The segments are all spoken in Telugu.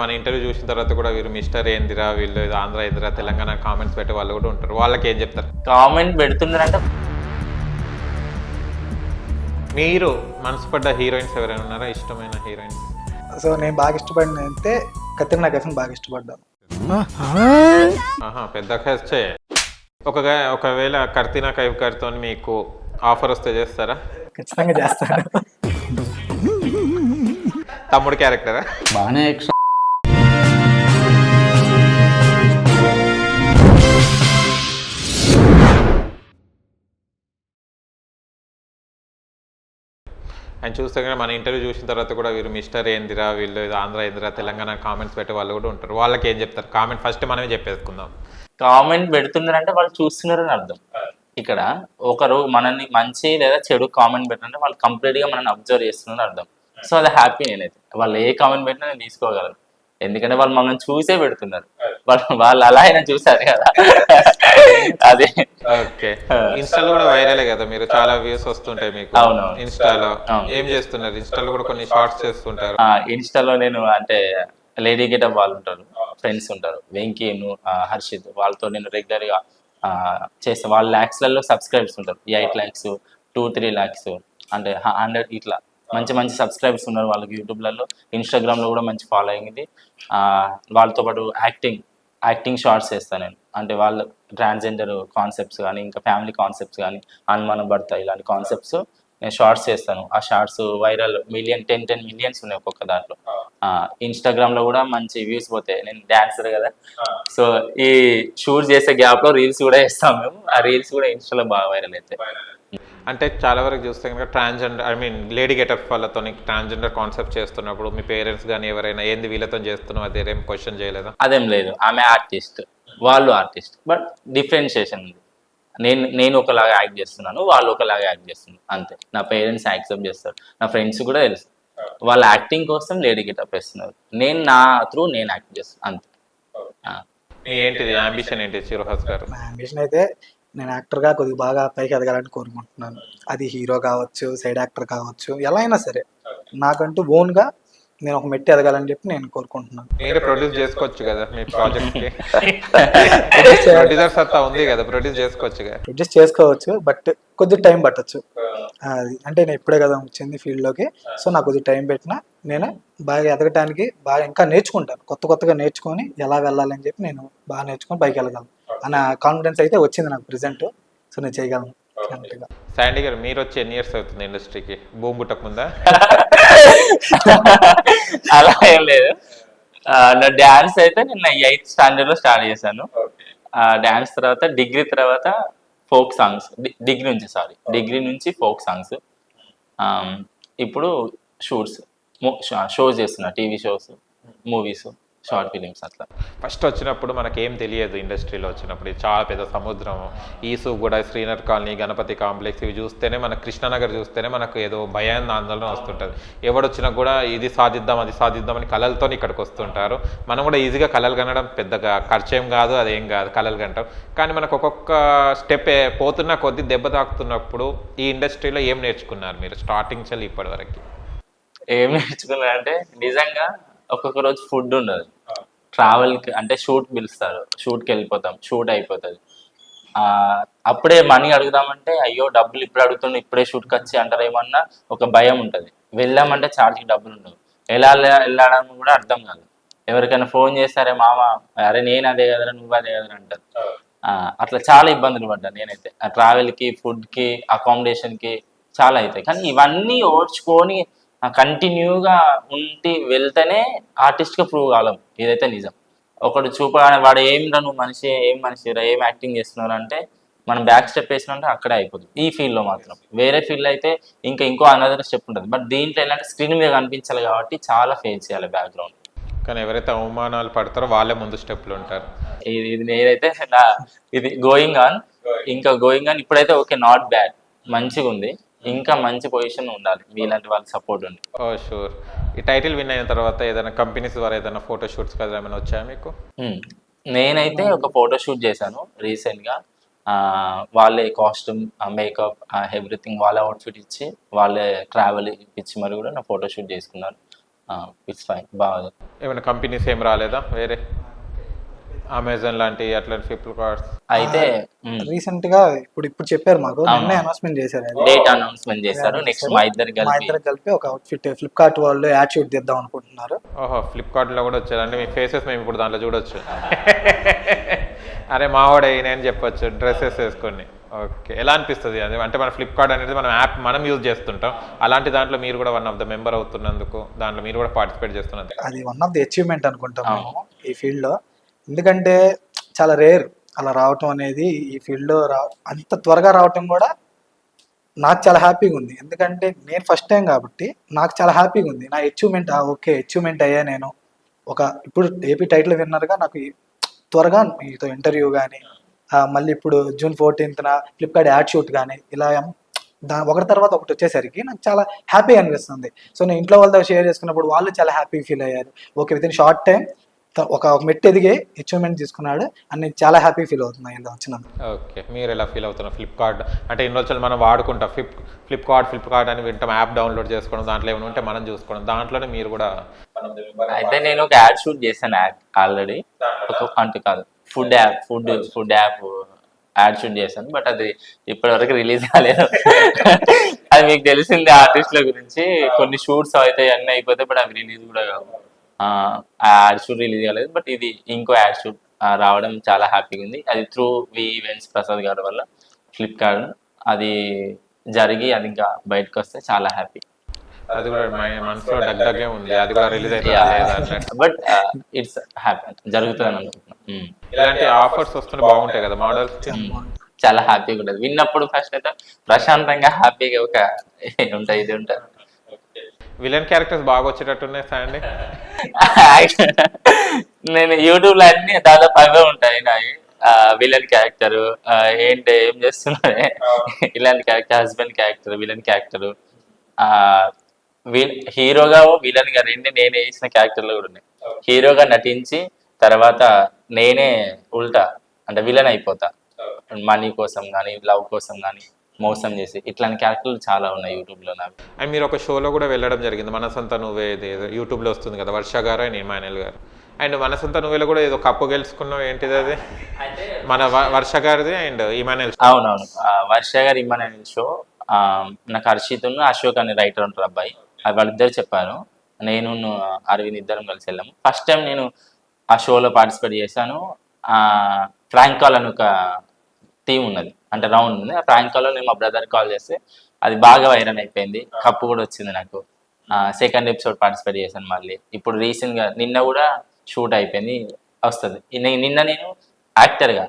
మన ఇంటర్వ్యూ చూసిన తర్వాత కూడా వీరు మిస్టర్ ఏందిరా, వీళ్ళు ఇది ఆంధ్ర ఏందిరా, తెలంగాణ కామెంట్స్ పెట్టే వాళ్ళు కూడా ఉంటారు. వాళ్ళకి ఏం చెప్తారు? కామెంట్ పెడుతున్నారంటే మీరు మనసు పడ్డ హీరోయిన్స్ ఎవరైనా ఉన్నారా? ఇష్టమైన హీరోయిన్స్? సో నేను బాగా ఇష్టపడిన అంటే కత్రినా కైఫ్ని బాగా ఇష్టపడ్డాను. పెద్ద ఖర్చే. ఒకవేళ కత్రినా కైఫ్ గారితో మీకు ఆఫర్ వస్తే చేస్తారా? ఖచ్చితంగా చేస్తాను. తమ్ముడు క్యారెక్టరా? బాగానే ఆయన చూస్తే కానీ మన ఇంటర్వ్యూ చూసిన తర్వాత కూడా వీరు మిస్టర్ ఏందిరా, వీళ్ళు ఇది ఆంధ్ర ఏందిరా, తెలంగాణ కామెంట్స్ పెట్టే వాళ్ళు కూడా ఉంటారు. వాళ్ళకి ఏం చెప్తారు? కామెంట్ ఫస్ట్ మనమే చెప్పేసుకుందాం. కామెంట్ పెడుతున్నారంటే వాళ్ళు చూస్తున్నారని అర్థం. ఇక్కడ ఒకరు మనల్ని మంచి లేదా చెడు కామెంట్ పెట్టారంటే వాళ్ళు కంప్లీట్ గా మనల్ని అబ్జర్వ్ చేస్తున్నారని అర్థం. సో అది హ్యాపీ. నేనైతే వాళ్ళు ఏ కామెంట్ పెట్టినా నేను తీసుకోగలను, ఎందుకంటే వాళ్ళు మనల్ని చూసే పెడుతున్నారు. వాళ్ళు అలా అయినా చూసారు కదా. అదే ఓకే. ఇన్స్టాలో కూడా వైరలే కదా, మీరు చాలా వ్యూస్ వస్తుంటాయి మీకు. అవునవును. ఇన్స్టాలో ఏం చేస్తున్నారు? ఇన్స్టాలో కూడా కొన్ని షార్ట్స్ చేస్తుంటారు. ఇన్స్టాలో నేను అంటే లేడీ గెటప్ వాళ్ళు ఉంటారు, ఫ్రెండ్స్ ఉంటారు, వెంకీను, హర్షిత్, వాళ్ళతో నేను రెగ్యులర్ గా చేస్తాను. వాళ్ళ ల్యాక్స్లలో సబ్స్క్రైబర్స్ ఉంటారు. 8 lakhs 2-3 lakhs అంటే 100 ఇట్లా మంచి మంచి సబ్స్క్రైబర్స్ ఉన్నారు వాళ్ళకి. యూట్యూబ్లలో, ఇన్స్టాగ్రామ్లో కూడా మంచి ఫాలోయింగ్ ఇది. వాళ్ళతో పాటు యాక్టింగ్ షార్ట్స్ చేస్తాను నేను. అంటే వాళ్ళు ట్రాన్స్జెండర్ కాన్సెప్ట్స్ కానీ, ఇంకా ఫ్యామిలీ కాన్సెప్ట్స్ కానీ, అనుమానం భర్త ఇలాంటి కాన్సెప్ట్స్ నేను షార్ట్స్ చేస్తాను. ఆ షార్ట్స్ వైరల్ 10 millions ఉన్నాయి ఒక్కొక్క దాంట్లో. ఇన్స్టాగ్రామ్లో కూడా మంచి వ్యూస్ పోతాయి. నేను డాన్సర్ కదా, సో ఈ షూట్ చేసే గ్యాప్లో రీల్స్ కూడా వేస్తాం మేము. ఆ రీల్స్ కూడా ఇన్స్టాలో బాగా వైరల్ అవుతాయి. అంటే చాలా వరకు చూస్తే కనుక ట్రాన్స్జెండర్ లేడీ గెటప్ వాళ్ళతో ట్రాన్స్జెండర్ కాన్సెప్ట్ చేస్తున్నప్పుడు మీ పేరెంట్స్ కానీ ఎవరైనా ఏంది వీళ్ళతో చేస్తున్నావు అదేం క్వశ్చన్ చేయలేదా? అదేం లేదు. ఆమె ఆర్టిస్ట్, వాళ్ళు ఆర్టిస్ట్, బట్ డిఫరెన్షియేషన్ ఉంది. నేను ఒకలాగా యాక్ట్ చేస్తున్నాను, వాళ్ళు ఒకలాగా యాక్ట్ చేస్తున్నారు, అంతే. నా పేరెంట్స్ యాక్సెప్ట్ చేస్తారు, నా ఫ్రెండ్స్ కూడా తెలుసు. వాళ్ళ యాక్టింగ్ కోసం లేడీ గెటప్ వేస్తున్నారు, నేను నేను యాక్ట్ చేస్తాను, అంతే. ఏంటిది అంబిషన్ ఏంటి చిరుహాస్ గారు? నా అంబిషన్ అయితే నేను యాక్టర్గా కొద్దిగా బాగా పైకి ఎదగాలని కోరుకుంటున్నాను. అది హీరో కావచ్చు, సైడ్ యాక్టర్ కావచ్చు, ఎలా అయినా సరే నాకంటూ ఓన్గా నేను ఒక మెట్టి ఎదగాలని చెప్పి నేను కోరుకుంటున్నాను. మీరు ప్రొడ్యూస్ చేసుకోవచ్చు కదా మీ ప్రాజెక్ట్ కి. ప్రొడ్యూసర్ సత్తా ఉంది కదా, ప్రొడ్యూస్ చేసుకోవచ్చు కదా. ప్రొడ్యూస్ చేసుకోవచ్చు, బట్ కొద్దిగా టైం పట్టచ్చు. అది అంటే నేను ఇప్పుడే కదా వచ్చింది ఫీల్డ్లోకి, సో నాకు కొద్దిగా టైం పెట్టినా నేను బాగా ఎదగటానికి బాగా ఇంకా నేర్చుకుంటాను. కొత్తగా నేర్చుకొని ఎలా వెళ్ళాలని చెప్పి నేను బాగా నేర్చుకొని పైకి వెళ్ళగలను అన్న కాన్ఫిడెన్స్ అయితే వచ్చింది నాకు ప్రెసెంట్. సో నేను చేయగలను. శాండీ గారు, మీరు వచ్చి ఎన్ని ఇయర్స్ అవుతుంది ఇండస్ట్రీకి? భూమి పుట్టకుందా? అలా ఏం లేదు. నా డాన్స్ అయితే నేను 8th standard లో స్టార్ట్ చేశాను. డాన్స్ తర్వాత డిగ్రీ తర్వాత ఫోక్ సాంగ్స్, డిగ్రీ నుంచి ఫోక్ సాంగ్స్. ఇప్పుడు షోస్ చేస్తున్నా, TV shows, movies, short films అట్లా. ఫస్ట్ వచ్చినప్పుడు మనకేం తెలియదు, ఇండస్ట్రీలో వచ్చినప్పుడు ఇది చాలా పెద్ద సముద్రం. ఈసు కూడా, శ్రీనగర్ కాలనీ, గణపతి కాంప్లెక్స్ ఇవి చూస్తేనే, మన కృష్ణానగర్ చూస్తేనే మనకు ఏదో భయాన్ని ఆందోళన వస్తుంటుంది. ఎవడొచ్చినా కూడా ఇది సాధిద్దాం అది సాధిద్దామని కళలతో ఇక్కడికి వస్తుంటారు. మనం కూడా ఈజీగా కళలు కనడం పెద్దగా ఖర్చేం కాదు, అదేం కాదు, కళలు కంటాం. కానీ మనకు ఒక్కొక్క స్టెప్ పోతున్న కొద్దీ దెబ్బ తాకుతున్నప్పుడు ఈ ఇండస్ట్రీలో ఏం నేర్చుకున్నారు మీరు స్టార్టింగ్ చల్ ఇప్పటి వరకు? ఏం నేర్చుకున్నారంటే నిజంగా ఒక్కొక్క రోజు ఫుడ్ ఉండదు. ట్రావెల్కి అంటే షూట్ పిలుస్తారు, షూట్కి వెళ్ళిపోతాం, షూట్ అయిపోతుంది. అప్పుడే మనీ అడుగుదామంటే అయ్యో డబ్బులు ఇప్పుడు అడుగుతుండే, ఇప్పుడే షూట్కి వచ్చి అంటారేమన్నా ఒక భయం ఉంటుంది. వెళ్ళామంటే ఛార్జ్కి డబ్బులు ఉండవు, వెళ్ళడం కూడా అర్థం కాదు. ఎవరికైనా ఫోన్ చేస్తారే మామ, అరే నేను అదే కదరా, నువ్వు అదే కదరా అంటారు. అట్లా చాలా ఇబ్బందులు పడ్డాను నేనైతే. ఆ ట్రావెల్కి, ఫుడ్కి, అకామిడేషన్కి చాలా అవుతాయి. కానీ ఇవన్నీ ఓడ్చుకొని కంటిన్యూగా ఉండి వెళ్తేనే ఆర్టిస్ట్గా ప్రూవ్ కాలం. ఇదైతే నిజం. ఒకడు చూపగానే వాడు ఏమిరా నువ్వు మనిషిరా, ఏం యాక్టింగ్ చేస్తున్నారు అంటే మనం బ్యాక్ స్టెప్ వేసినంటే అక్కడే అయిపోతుంది. ఈ ఫీల్డ్లో మాత్రం. వేరే ఫీల్డ్ అయితే ఇంకో అనదర్ స్టెప్ ఉంటుంది, బట్ దీంట్లో ఏంటంటే స్క్రీన్ మీద కనిపించాలి కాబట్టి చాలా ఫేస్ చేయాలి బ్యాక్గ్రౌండ్. కానీ ఎవరైతే అవమానాలు పడతారో వాళ్ళే ముందు స్టెప్లు ఉంటారు. ఇది నేనైతే ఇది గోయింగ్ ఆన్, ఇప్పుడైతే ఓకే, నాట్ బ్యాడ్, మంచిగా ఉంది. ఇంకా మంచి పొజిషన్ ఉండాలి, మీలాంటి వాళ్ళ సపోర్ట్ ఉంది. Oh sure. ఈ టైటిల్ విన్ అయిన తర్వాత ఏదైనా కంపెనీస్ ద్వారా ఏదైనా ఫోటో షూట్స్ కదా ఏమైనా వచ్చాయా మీకు? నేనైతే ఒక ఫోటో షూట్ చేశాను రీసెంట్గా. వాళ్ళే కాస్ట్యూమ్, మేకప్, ఎవ్రీథింగ్ వాళ్ళే అవుట్ఫిట్ ఇచ్చి, వాళ్ళే ట్రావెల్ ఇచ్చి మరి కూడా నా ఫోటో షూట్ చేసుకున్నాను. ఇట్స్ ఫైన్, బాగా. ఏమైనా కంపెనీస్ ఏం రాలేదా వేరే, అమెజాన్ లాంటి అట్లాంటి ఫ్లిప్కార్ట్స్? అయితే రీసెంట్ గా ఇప్పుడు చెప్పారు మాకు, నిన్నే అనౌన్స్మెంట్ చేశారు అది. డేట్ అనౌన్స్మెంట్ చేస్తారు. నెక్స్ట్ మా ఇద్దరు మా కలిపి ఇద్దరు కలిపి ఒక అవుట్ఫిట్ ఫ్లిప్కార్ట్ వాళ్ళు యాడ్ షూట్ తీద్దాం అనుకుంటున్నారు. ఓహో, ఫ్లిప్కార్ట్లో కూడా వచ్చారు అంటే మీ ఫేసెస్ మేము ఇప్పుడు దాంట్లో చూడొచ్చు. అరే మావాడే నేను చెప్పొచ్చు డ్రెస్సెస్ వేసుకొని. ఓకే, ఎలా అనిపిస్తుంది అది? అంటే మన ఫ్లిప్కార్ట్ అనేది మనం యాప్ మనం యూజ్ చేస్తుంటాం, అలాంటి దాంట్లో మీరు కూడా వన్ ఆఫ్ ద మెంబర్ అవుతున్నందుకు, దాంట్లో మీరు కూడా పార్టిసిపేట్ చేస్తున్నందుకు అది వన్ ఆఫ్ ది అచీవ్మెంట్ అనుకుంటాం మేము ఈ ఫీల్డ్ లో. ఎందుకంటే చాలా రేర్ అలా రావటం అనేది ఈ ఫీల్డ్ లో అంత త్వరగా రావటం కూడా నాకు చాలా హ్యాపీగా ఉంది. ఎందుకంటే నేను ఫస్ట్ టైం కాబట్టి నాకు చాలా హ్యాపీగా ఉంది. నా అచీవ్మెంట్ ఓకే అచీవ్మెంట్ అయ్యా నేను. ఇప్పుడు ఏపీ టైటిల్ విన్నర్గా నాకు త్వరగా మీతో ఇంటర్వ్యూ కానీ, మళ్ళీ ఇప్పుడు June 14th Flipkart ad shoot కానీ, ఇలా ఒకటి తర్వాత ఒకటి వచ్చేసరికి నాకు చాలా హ్యాపీ అనిపిస్తుంది. సో నేను ఇంట్లో వాళ్ళతో షేర్ చేసుకున్నప్పుడు వాళ్ళు చాలా హ్యాపీ ఫీల్ అయ్యారు. Okay, with in short time ఒక మెట్టు ఎదిగే అచీవ్మెంట్ తీసుకున్నాడు అని నేను చాలా హ్యాపీ ఫీల్ అవుతున్నాను ఇలా వచ్చినందుకు. ఓకే, మీరు ఎలా ఫీల్ అవుతున్నారు? ఫ్లిప్కార్ట్ అంటే ఇన్ని రోజులు మనం వాడుకుంటాం, ఫ్లిప్కార్ట్ అని వింటాం, యాప్ డౌన్లోడ్ చేసుకోవడం, దాంట్లో ఏమైనా ఉంటే మనం చూసుకోవడం, దాంట్లోనే మీరు కూడా. అయితే నేను ఒక యాడ్ షూట్ చేశాను ఆల్రెడీ, అంటే కాదు ఫుడ్ యాప్ యాడ్ షూట్ చేశాను. బట్ అది ఇప్పటివరకు రిలీజ్ కాలేదు. అది మీకు తెలిసిందే ఆర్టిస్టుల గురించి, కొన్ని షూట్స్ అవుతాయి అన్నీ అయిపోతాయి, బట్ అవి రిలీజ్ కూడా కావు. ఆ యాడ్ షూట్ రిలీజ్ కాలేదు. బట్ ఇది ఇంకో యాడ్ షూట్ రావడం చాలా హ్యాపీగా ఉంది. అది త్రూ వి ఈవెంట్స్ ప్రసాద్ గారి వల్ల ఫ్లిప్కార్ట్ అది జరిగి అది ఇంకా బయటకు వస్తే చాలా హ్యాపీ. అది కూడా మనసులో దగ్గరగా ఉంది, అది కూడా రిలీజ్ అయితే. బట్ ఇట్స్ హ్యాపీ, జరుగుతుంది అనుకుంటున్నాను. ఇలాంటి ఆఫర్స్ వస్తుంటే బాగుంటాయి కదా మోడల్స్. చాలా హ్యాపీగా ఉంటుంది విన్నప్పుడు. ఫస్ట్ అయితే ప్రశాంతంగా హ్యాపీగా ఒక ఉంటాయి, ఇది ఉంటుంది. విలన్ క్యారెక్టర్స్ బాగా వచ్చేటట్టున్నాయి అండి. నేను యూట్యూబ్ లో అన్ని దాదాపు అవే ఉంటాయి నాయి. విలన్ క్యారెక్టర్ ఏంటి, ఏం చేస్తున్నారే, ఇలాంటి character, husband character, villain character, హీరోగా విలన్ గా రెండు నేనే వేసిన క్యారెక్టర్లు కూడా ఉన్నాయి. హీరోగా నటించి తర్వాత నేనే ఉల్టా అంటే విలన్ అయిపోతా, మనీ కోసం కానీ లవ్ కోసం కానీ మోసం చేసి, ఇట్లాంటి క్యారెక్టర్లు చాలా ఉన్నాయి యూట్యూబ్ లో నాకు. అండ్ మీరు ఒక షోలో కూడా వెళ్ళడం జరిగింది, మనసంతా నువ్వే, యూట్యూబ్ లో వస్తుంది కదా, వర్ష గారు అండ్ ఇమానుయల్ గారు. అండ్ మనసంతా నువ్వేలో కూడా ఏదో కప్పు గెలుచుకున్నావు, ఏంటిది అది? మన వర్ష గారిది అండ్ ఇమానుయల్. అవునవును, వర్ష గారి ఇమానుయల్ షో. నాకు హర్షిత్ అశోక్ అనే రైటర్ ఉంటారు అబ్బాయి, అది వాళ్ళిద్దరు చెప్పాను. నేను అరవింద్ ఇద్దరం కలిసి వెళ్ళాము. ఫస్ట్ టైం నేను ఆ షోలో పార్టిసిపేట్ చేశాను. ఫ్రాంక్ కాల్ అని ఒక టీం ఉన్నది, అంటే రౌండ్ ఉంది. ఆ ఫ్రాంక్ కాల్లో నేను మా బ్రదర్ కాల్ చేస్తే అది బాగా వైరల్ అయిపోయింది, కప్పు కూడా వచ్చింది నాకు. సెకండ్ ఎపిసోడ్ పార్టిసిపేట్ చేశాను. మళ్ళీ ఇప్పుడు రీసెంట్గా నిన్న కూడా షూట్ అయిపోయింది, వస్తుంది. నిన్న నేను యాక్టర్గా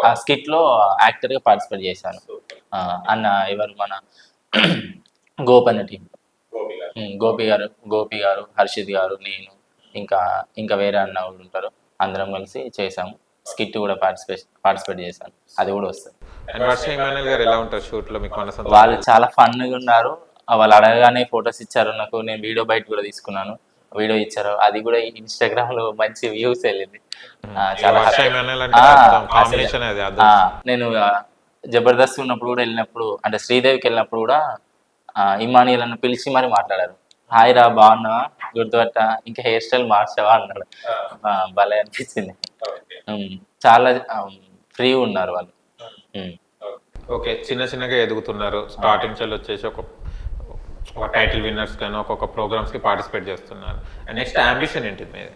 ఆ స్కిట్లో యాక్టర్గా పార్టిసిపేట్ చేశాను. అన్న ఎవరు, మన గోపన్న టీం, గోపి గారు, హర్షిత్ గారు, నేను ఇంకా వేరే అన్న వాళ్ళు ఉంటారు, అందరం కలిసి చేసాము. స్కిట్ కూడా పార్టిసిపేట్ చేశాను, అది కూడా వస్తుంది. వాళ్ళు చాలా ఫన్గా ఉన్నారు. వాళ్ళు అడగగానే ఫొటోస్ ఇచ్చారు నాకు, నేను వీడియో బయట కూడా తీసుకున్నాను, వీడియో ఇచ్చారు, అది కూడా ఇన్స్టాగ్రామ్ లో మంచి వ్యూస్ వెళ్ళింది. చాలా నేను జబర్దస్త్ ఉన్నప్పుడు కూడా వెళ్ళినప్పుడు, అంటే శ్రీదేవికి వెళ్ళినప్పుడు కూడా ఇమానియల్ అన్న పిలిచి మరి మాట్లాడారు. హాయ్ రా, బాగున్నావా, గుర్తుపట్ట, ఇంకా హెయిర్ స్టైల్ మార్చావా అన్నాడు. భలే అనిపించింది. చాలా ఫ్రీ ఉన్నారు వాళ్ళు. ఓకే, చిన్నగా ఎదుగుతున్నారు. స్టార్టింగ్ నుంచి వచ్చేసి ఒక టైటిల్ విన్నర్స్ కానీ ఒక్కొక్క ప్రోగ్రామ్స్ కి పార్టిసిపేట్ చేస్తున్నారు. నెక్స్ట్ అంబిషన్ ఏంటి మీది?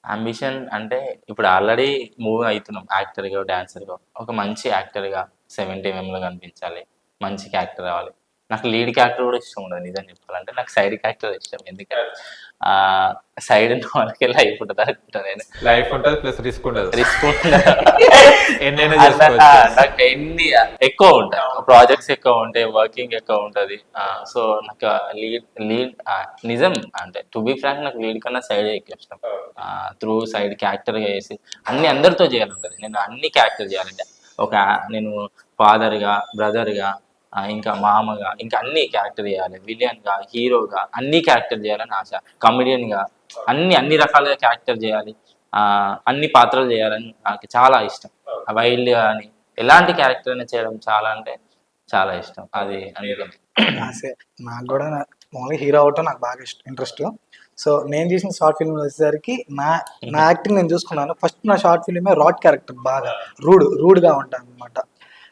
అంబిషన్ అంటే ఇప్పుడు ఆల్రెడీ మూవ్ అవుతున్నాం, యాక్టర్గా, డాన్సర్గా. ఒక మంచి యాక్టర్గా 70mm లో కనిపించాలి, మంచి క్యారెక్టర్ రావాలి. నాకు లీడ్ క్యారెక్టర్ కూడా ఇష్టం ఉండదు నిజం చెప్పాలంటే, నాకు సైడ్ క్యారెక్టర్ ఇష్టం. ఎందుకంటే సైడ్ ఉన్న వాళ్ళకి లైఫ్ ఉంటుంది అనుకుంటా నేను. లైఫ్ ఉంటుంది ప్లస్ రిస్క్ ఉండదు. నాకు ఎన్ని ఎక్కువ ఉంటాయి, ప్రాజెక్ట్స్ ఎక్కువ ఉంటాయి, వర్కింగ్ ఎక్కువ ఉంటుంది. సో నాకు లీడ్ నిజం అంటే టు బి ఫ్రాంక్, నాకు లీడ్ కన్నా సైడ్ ఎక్కువ ఇష్టం. త్రూ సైడ్ క్యారెక్టర్గా వేసి అందరితో చేయాలంటుంది. నేను అన్ని క్యారెక్టర్ చేయాలంటే, నేను ఫాదర్గా, బ్రదర్గా, ఇంకా మామగా, ఇంకా అన్ని క్యారెక్టర్ చేయాలి, విలియన్గా, హీరోగా అన్ని క్యారెక్టర్ చేయాలని ఆశ. కమెడియన్గా అన్ని రకాలుగా క్యారెక్టర్ చేయాలి, అన్ని పాత్రలు చేయాలని నాకు చాలా ఇష్టం. వైల్డ్ అని ఎలాంటి క్యారెక్టర్ అయినా చేయడం చాలా అంటే చాలా ఇష్టం. అది అందుకని నాకు కూడా మామూలుగా హీరో అవటం నాకు బాగా ఇంట్రెస్ట్. సో నేను చేసిన షార్ట్ ఫిల్మ్ వచ్చేసరికి నా యాక్టింగ్ నేను చూసుకున్నాను. ఫస్ట్ నా షార్ట్ ఫిల్మే రాడ్ క్యారెక్టర్, బాగా రూడ్గా ఉంటాను అనమాట.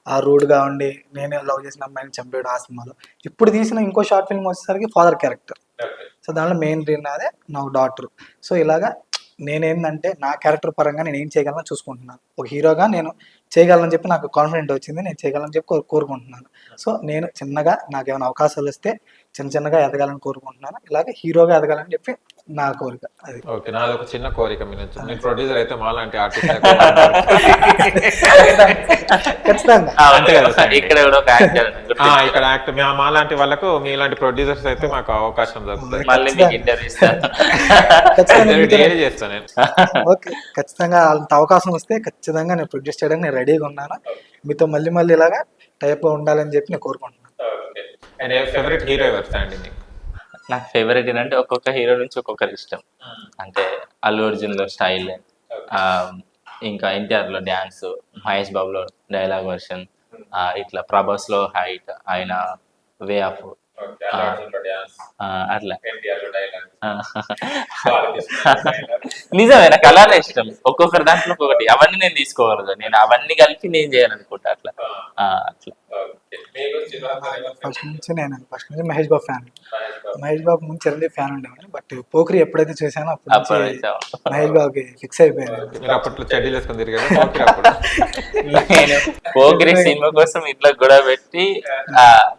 ఆ రూడ్గా ఉండి నేనే లవ్ చేసిన అమ్మాయిని చంపాడు ఆ సినిమాలో. ఇప్పుడు తీసిన ఇంకో షార్ట్ ఫిల్మ్ వచ్చేసరికి ఫాదర్ క్యారెక్టర్. సో దాంట్లో మెయిన్ రీజన్ అదే నా డాటర్. సో ఇలాగా నేనేందంటే నా క్యారెక్టర్ పరంగా నేను ఏం చేయగలను చూసుకుంటున్నాను. ఒక హీరోగా నేను చేయగలను చెప్పి నాకు కాన్ఫిడెంట్ వచ్చింది, నేను చేయగలను చెప్పి కోరుకుంటున్నాను. సో నేను చిన్నగా నాకు ఏమైనా అవకాశాలు వస్తే చిన్నగా ఎదగాలని కోరుకుంటున్నాను. ఇలాగే హీరోగా ఎదగాలని చెప్పి నా కోరిక అది. ఓకే, నాది ఒక చిన్న కోరిక మీ నుంచి. నేను ప్రొడ్యూసర్ అయితే మాలాంటి ఆర్టిస్ట్ ఖచ్చితంగా అంతే కదా సార్. ఇక్కడ కూడా ఒక యాక్టర్ ఇక్కడ యాక్ట్ మాలాంటి వాళ్ళకు మీలాంటి ప్రొడ్యూసర్స్ అయితే మాకు అవకాశం దొరుకుతుంది. మళ్ళీ మీకు ఇంటర్వ్యూ ఇస్తాను. ఖచ్చితంగా డైలీ చేస్తాను నేను. ఓకే, ఖచ్చితంగా అంత అవకాశం వస్తే ఖచ్చితంగా నేను ప్రొడ్యూస్ చేయడానికి నేను రెడీగా ఉన్నాను. మీతో మళ్ళీ ఇలాగా టైప్ ఉండాలని చెప్పి నేను కోరుకుంటున్నాను. ఫేవరెట్ హీరో ఎవరు అండి మీకు? నాకు ఫేవరెట్ ఏంటంటే ఒక్కొక్క హీరో నుంచి ఒక్కొక్కరు ఇష్టం. అంటే అల్లు అర్జున్ లో స్టైల్, ఇంకా ఎన్టీఆర్ లో డ్యాన్స్, మహేష్ బాబులో డైలాగ్ వర్షన్, ఇట్లా ప్రభాస్ లో హైట్, ఆయన వే ఆఫ్ అట్లా. నిజమే, నాకు అలానే ఇష్టం. ఒక్కొక్కరి దాంట్లో ఒక్కొక్కటి, అవన్నీ నేను తీసుకోగలను. నేను అవన్నీ కలిపి నేను చేయాలనుకుంటా అట్లా. అట్లా ఫస్ట్ నుంచి మహేష్ బాబు ఫ్యాన్. మహేష్ బాబు ముందు చిరంజీవి ఫ్యాన్ ఉండేవాడిని. బట్ పోఖ్రి ఎప్పుడైతే చూసానో అప్పుడు నుంచి మహేష్ బాబుకి ఫిక్స్ అయిపోయాను. మీరు అప్పట్లో చెడ్డీలు వేసుకొని తిరిగారు అప్పుడు? నేను పోగిరి సినిమా కోసం ఇంట్లో గొడవ పెట్టి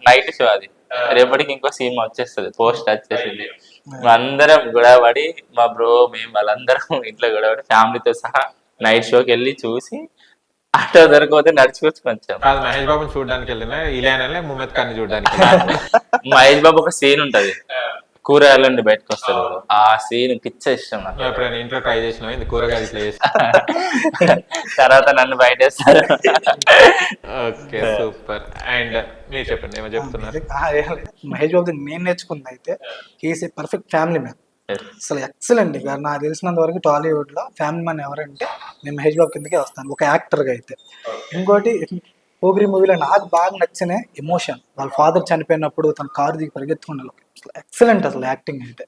నైట్ షో, అది రేపటికి ఇంకో సినిమా వచ్చేస్తుంది, పోస్ట్ వచ్చేసింది. అందరం గొడవ పడి, మా బ్రో మేము వాళ్ళందరం ఇంట్లో గొడవ పడి ఫ్యామిలీతో సహా నైట్ షోకి వెళ్ళి చూసి ఆటో దొరకపోతే నడుచుకొచ్చి కొంచెం. మహేష్ బాబుని చూడడానికి వెళ్ళినా ఇలానే ముమ్మద్ ఖాన్ చూడడానికి. మహేష్ బాబు ఒక సీన్ ఉంటది, కూరగాయల నుండి బయటకు వస్తారు, ఆ సీన్ పిచ్చ ఇష్టం నాకు. ఎప్పుడైనా ఇంట్లో ట్రై చేసిన ఇది కూరగాయలు ఇట్లా చేసి తర్వాత నన్ను బయటేస్తారు. Okay, super. అండ్ మీరు చెప్పండి, ఏమో చెప్తున్నారు. మహేష్ బాబు నేను నేర్చుకుంది అయితే he is a perfect family man. అసలు ఎక్సలెంట్. ఇక నాకు తెలిసినంత వరకు టాలీవుడ్ లో ఫ్యామిలీ మ్యాన్ ఎవరంటే నేను మహేష్ బాబు కిందకే వస్తాను, ఒక యాక్టర్ గా అయితే. ఇంకోటి పోగ్రి మూవీలో నాకు బాగా నచ్చిన ఎమోషన్, వాళ్ళ ఫాదర్ చనిపోయినప్పుడు తన కారు దిగి పరిగెత్తుకున్నాను. అసలు ఎక్సలెంట్ అసలు యాక్టింగ్ అయితే.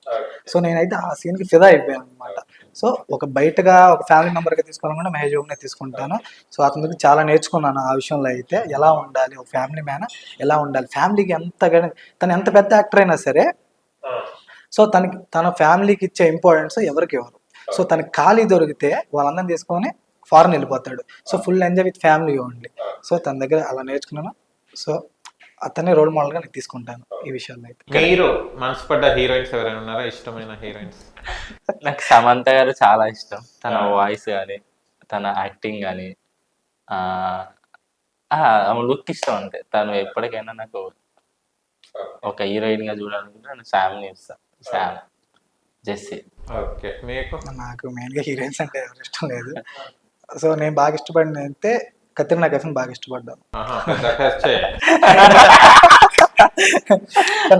సో నేనైతే ఆ సీన్ కి ఫిదా అయిపోయాను అనమాట. సో ఒక బయటగా ఒక ఫ్యామిలీ మెంబర్ గా తీసుకోవాలనుకుంటే మహేష్ బాబునే తీసుకుంటాను. సో అతని దగ్గర చాలా నేర్చుకున్నాను ఆ విషయంలో అయితే. ఎలా ఉండాలి ఒక ఫ్యామిలీ మ్యాన్, ఎలా ఉండాలి ఫ్యామిలీకి, తను ఎంత పెద్ద యాక్టర్ అయినా సరే సో తన ఫ్యామిలీకి ఇచ్చే ఇంపార్టెన్స్ ఎవరికి ఇవ్వరు. సో తనకి ఖాళీ దొరికితే వాళ్ళందరం తీసుకొని ఫారెన్ వెళ్ళిపోతాడు. So full enjoy with family only. So తన దగ్గర అలా నేర్చుకున్నాను. సో అతనే రోల్ మోడల్ గా నేను తీసుకుంటాను ఈ విషయాల్లో అయితే. మీరు మనసు పడ్డ హీరోయిన్స్ ఎవరైనా ఉన్నారా, ఇష్టమైన హీరోయిన్స్? నాకు సమంత గారు చాలా ఇష్టం. తన వాయిస్ కానీ, తన యాక్టింగ్ కానీ, ఆమె లుక్ ఇష్టం. అంతే. తను ఎప్పటికైనా నాకు ఒక హీరోయిన్ గా చూడాలనుకుంటే నేను శామ్ని ఇస్తాను. Sam, Jessie. ఓకే, మీకు? నాకు మెయిన్ గా హీరోయిన్స్ అంటే ఎవరు ఇష్టం లేదు. సో నేను బాగా ఇష్టపడిన అయితే కత్రినా కైఫ్ని బాగా ఇష్టపడ్డాను.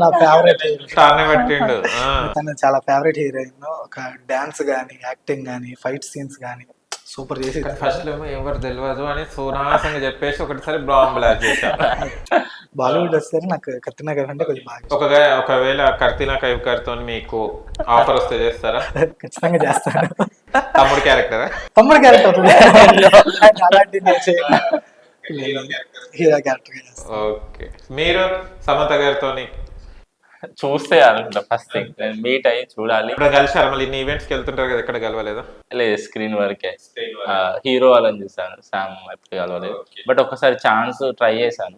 నా ఫేవరెట్ తను చాలా ఫేవరెట్ హీరోయిన్. ఒక డాన్స్ కానీ, యాక్టింగ్ కానీ, ఫైట్ సీన్స్ కానీ సూపర్ చేసి. ఫస్ట్ ఏమో ఎవరు తెలియదు అని సునాసంగా చెప్పేసి ఒకటిసారి బాంబ్ బ్లాస్ట్ చేశాను. బాలీవుడ్ వస్తే నాకు కత్రినా కైఫ్ అంటే కొంచెం బాగా. ఒకవేళ కత్రినా కైఫ్ గారితో మీకు ఆఫర్ వస్తే చేస్తారా? ఖచ్చితంగా చేస్తాను. తమ్ముడు క్యారెక్టర్ అలాంటి హీరో క్యారెక్టర్. ఓకే, మీరు సమంత గారితో చూస్తే అనుకుంటా ఫస్ట్ థింగ్ నేను మీట్ అయ్యి చూడాలి. ఇప్పుడు కలిసారు మళ్ళీ ఇన్ని ఈవెంట్స్ కి వెళ్తుంటారు కదా, ఎక్కడ కలవలేదా? లేదు, స్క్రీన్ వరకే. హీరో వాళ్ళని చూసాను, శామ్ ఎప్పుడు కలవలేదు. బట్ ఒకసారి ఛాన్స్ ట్రై చేశాను,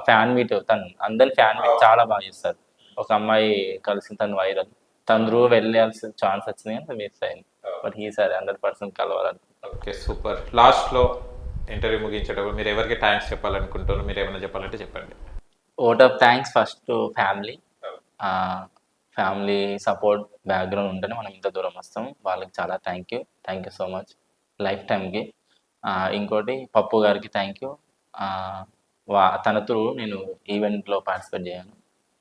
ఫ్యాన్ మీట్. తను అందరి ఫ్యాన్ మీట్ చాలా బాగా చేస్తారు. ఒక అమ్మాయి కలిసి తను వైరల్, తను వెళ్ళాల్సిన ఛాన్స్ వచ్చింది కానీ మిస్ అయింది. బట్ ఈసారి 100% కలవాలని. Okay, super. లాస్ట్ లో ఇంటర్వ్యూ ముగించేటప్పుడు మీరు ఎవరికి థ్యాంక్స్ చెప్పాలనుకుంటున్నారు? మీరు ఏమైనా చెప్పాలంటే చెప్పండి. Vote of thanks first to family. Family support background ఉంటేనే మనం ఇంత దూరం వస్తాం. వాళ్ళకి చాలా thank you so much life టైంకి. ఇంకోటి పప్పు గారికి థ్యాంక్ యూ. తన త్రూ నేను ఈవెంట్లో పార్టిసిపేట్ చేయను.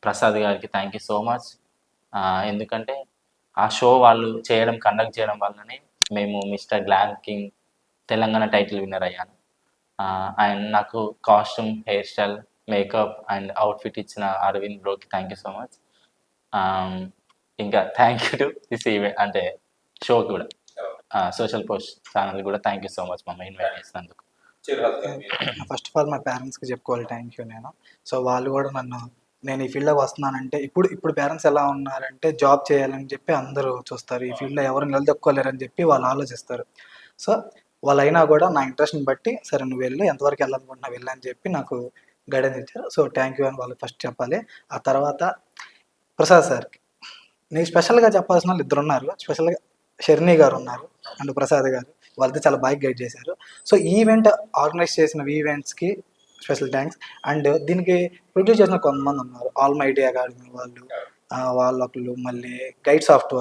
ప్రసాద్ గారికి థ్యాంక్ యూ సో మచ్. ఎందుకంటే ఆ షో వాళ్ళు కండక్ట్ చేయడం వల్లనే మేము mister glam king Telangana title winner అయ్యాను. అండ్ నాకు costume, hair style, makeup and outfit ఇచ్చిన అరవింద్ బ్రోకి థ్యాంక్ యూ సో మచ్. ఇంకా thank you to this event అంటే షోకి కూడా సోషల్ పోస్ట్ ఛానల్ కూడా thank you so much mummy invite చేసినందుకు. ఫస్ట్ ఆఫ్ ఆల్ మా పేరెంట్స్కి చెప్పుకోవాలి థ్యాంక్ యూ నేను. సో వాళ్ళు కూడా నేను ఈ ఫీల్డ్లోకి వస్తున్నానంటే ఇప్పుడు పేరెంట్స్ ఎలా ఉన్నారంటే జాబ్ చేయాలని చెప్పి అందరూ చూస్తారు, ఈ ఫీల్డ్లో ఎవరు నిలదొక్కోలేరని చెప్పి వాళ్ళు ఆలోచిస్తారు. సో వాళ్ళైనా కూడా నా ఇంట్రెస్ట్ని బట్టి సరే నువ్వు వెళ్ళు, ఎంతవరకు వెళ్ళాలనుకుంటున్నా వెళ్ళని చెప్పి నాకు గైడెన్స్ ఇచ్చారు. సో థ్యాంక్ యూ అని వాళ్ళకి ఫస్ట్ చెప్పాలి. ఆ తర్వాత ప్రసాద్ సార్కి నేను స్పెషల్గా చెప్పాల్సిన వాళ్ళు ఇద్దరు ఉన్నారు. స్పెషల్గా షర్ని గారు ఉన్నారు అండ్ ప్రసాద్ గారు, వాళ్ళతో చాలా బాగా గైడ్ చేశారు. సో ఈవెంట్ ఆర్గనైజ్ చేసిన ఈవెంట్స్కి స్పెషల్ థ్యాంక్స్. అండ్ దీనికి ప్రొడ్యూస్ చేసిన కొంతమంది ఉన్నారు, ఆల్ మై ఐడియా అకాడమీ వాళ్ళొకళ్ళు, మళ్ళీ గైడ్ సాఫ్ట్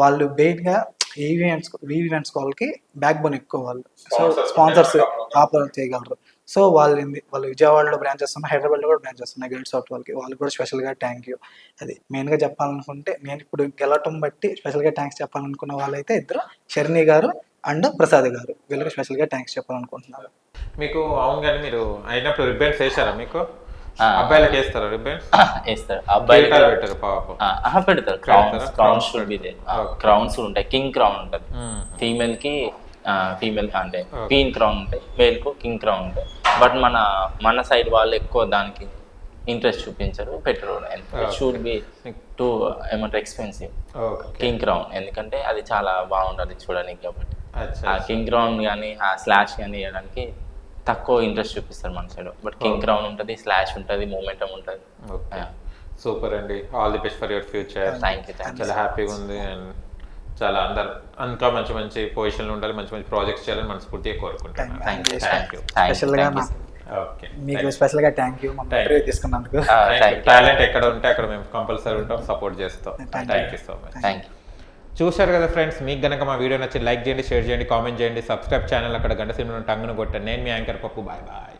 వాళ్ళు మెయిన్గా ఈవెంట్స్ వాళ్ళకి బ్యాక్ బోన్ ఎక్కువ వాళ్ళు. సో స్పాన్సర్స్ ఆపర్ చేయగలరు. సో వాళ్ళు విజయవాడలో బ్రాంచెస్ ఉన్నాయి, హైదరాబాద్లో కూడా బ్రాంచెస్ ఉన్నాయి గైడ్ సాఫ్ట్ వాళ్ళకి కూడా స్పెషల్గా థ్యాంక్ యూ. అది మెయిన్గా చెప్పాలనుకుంటే నేను ఇప్పుడు గెలవటం బట్టి స్పెషల్గా థ్యాంక్స్ చెప్పాలనుకున్న వాళ్ళైతే ఇద్దరు, షర్ని గారు అండ్ ప్రసాద్ గారు, వీళ్ళకి స్పెషల్గా థ్యాంక్స్ చెప్పాలనుకుంటున్నారు. మీకు అవును కానీ మీరు అయినప్పుడు రిబ్బన్స్ వేసారా? మీకు అబ్బాయిలకి వేస్తారా రిబ్బన్స్? వేస్తారు అబ్బాయిలు పెట్టారు పాపం. పెడతారు. Crowns should be there. Crowns ఉంటాయి, కింగ్ క్రౌన్ ఉంటుంది ఫీమేల్ కి, ఫీమేల్ అంటే క్వీన్ క్రౌన్ ఉంటాయి, మేల్ కు కింగ్ క్రౌన్ ఉంటాయి. బట్ మన సైడ్ వాళ్ళు ఎక్కువ దానికి ఇంట్రెస్ట్ చూపించరు, పెట్టరు. షుడ్ బి టూ ఏమంటారు ఎక్స్పెన్సివ్ కింగ్ క్రౌన్, ఎందుకంటే అది చాలా బాగుంటుంది చూడడానికి. కాబట్టి ఆ కింగ్ క్రౌన్ కానీ ఆ స్లాష్ కానీ వేయడానికి తక్కువ ఇంట్రెస్ట్ చూపిస్తారు మన సైడ్. బట్ కింగ్ క్రౌన్ ఉంటుంది, స్లాష్ ఉంటుంది, మూమెంటం ఉంటుంది. సూపర్ అండి, all the best for your future. Thank you. చాలా హ్యాపీగా ఉంది అండ్ చాలా ఇంకా మంచి మంచి పొజిషన్లు ఉండాలి, మంచి మంచి ప్రాజెక్ట్స్ చేయాలని మనస్ఫూర్తిగా కోరుకుంటున్నాను. Thank you. స్పెషల్గా ఓకే, మీకు స్పెషల్గా థ్యాంక్ యూ తీసుకున్నందుకు. టాలెంట్ ఎక్కడ ఉంటే అక్కడ మేము కంపల్సరీ ఉంటాం, సపోర్ట్ చేస్తాం. Thank you so much. Thank you. చూశారు కదా ఫ్రెండ్స్, మీకు కనుక మా వీడియో నచ్చి లైక్ చేయండి, షేర్ చేయండి, కామెంట్ చేయండి, సబ్స్క్రైబ్ ఛానల్ అక్కడ గంట సినిమా టంగును కొట్టండి. నేను మీ యాంకర్ పప్పు. Bye bye.